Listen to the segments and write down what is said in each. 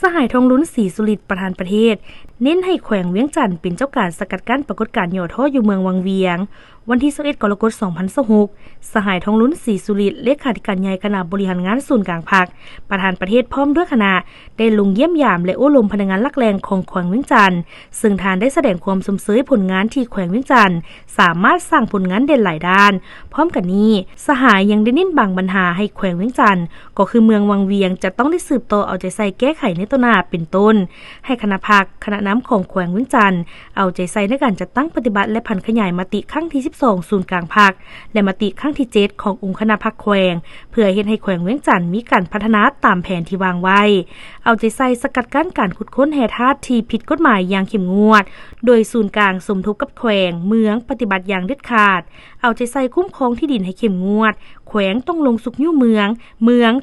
สหายทองลุ้นศรีสุริตประธานประเทศเน้นให้แขวงเวียงจันทน์เป็นเจ้าการสกัดกั้นปรากฏการณ์ย่อท้ออยู่เมืองวังเวียงวันที่21กรกฎาคม2026สหายทองลุ้นศรีสุริตเลขาธิการใหญ่คณะบริหารงานศูนย์กลางภาคประธานประเทศพร้อมด้วยคณะได้ลงเยี่ยมยามและโอ้ลมพนักงานหลักแรงของแขวงเวียงจันทน์ซึ่งทานได้แสดงความสมเสยผลงานที่แขวงเวียงจันทน์สามารถสร้างผลงานเด่นหลายด้านพร้อมกันนี้สหายยังได้เน้นบางปัญหาให้แขวงเวียงจันทน์ก็คือเมืองวังเวียงจะต้องได้สืบต่อเอาใจใส่แก้ไขในต้นหน้าเป็นต้นให้คณะภาคคณะน้ำของแขวงเวียงจันทน์เอาใจใส่ในการจัดตั้งปฏิบัติและผันขยายมติครั้งที่12ศูนย์กลางภาคและมติครั้งที่7ขององค์คณะภาคแขวงเพื่อเฮ็ดให้แขวงเวียงจันทน์มีการพัฒนาตามแผนที่วางไว้เอาใจใส่สกัดกั้นการขุดค้นแร่ธาตุที่ผิดกฎหมายอย่างเข้มงวดโดยศูนย์กลางสมทบกับแขวงเมืองปฏิบัติอย่างเด็ดขาดเอาใจใส่คุ้มครองที่ดินให้เข้มงวดแขวงต้องลงสุกยู่เมือง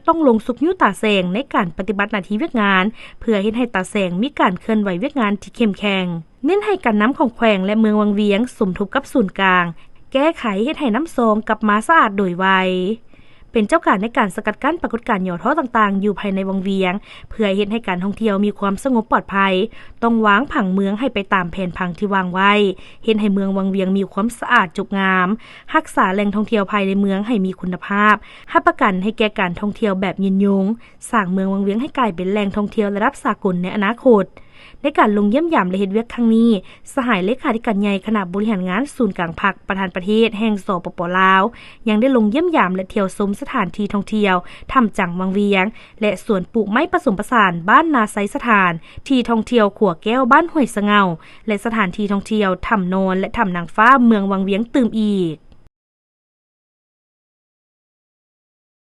ต้องลงสุกยู่ตาแสงในการปฏิบัติหน้าที่เวียกงานเพื่อเฮ็ดให้ตาแสงมีการเคลื่อนไหวเวียกงานที่เข้มแข็งเน้นให้การน้ำของแขวงและเมืองวังเวียงสมทบกับศูนย์กลางแก้ไขเฮ็ดให้น้ำซองกลับมาสะอาดโดยไวเป็นเจ้าการในการสกัดกั้นปรากฏการณ์ย่อท้อต่างๆอยู่ภายในวังเวียงเพื่อเฮ็ดให้การท่องเที่ยวมีความสงบปลอดภัยต้องวางผังเมืองให้ไปตามแผนผังที่วางไว้เฮ็ดให้เมืองวังเวียงมีความสะอาดจุกงามรักษาแหล่งท่องเที่ยวภายในเมืองให้มีคุณภาพรับประกันให้แก่การท่องเที่ยวแบบยืนยงสร้างเมืองวังเวียงให้กลายเป็นแหล่งท่องเที่ยวระดับสากลในอนาคตในการลงเยี่ยมยามและเฮ็ดเวียกครั้งนี้สหายเลขาธิการใหญ่คณะบริหารงานศูนย์กลางภาคประธานประเทศแห่งสปป.ลาวยังได้ลงเยี่ยมยามและเที่ยวชมสถานที่ท่องเที่ยวถ้ำจังวังเวียงและสวนปลูกไม้ผสมผสานบ้านนาไซสถานที่ท่องเที่ยวขัวแก้วบ้านห้วยสะเงาและสถานที่ท่องเที่ยวถ้ำโนนและถ้ำนางฟ้าเมืองวังเวียงตื่มอีก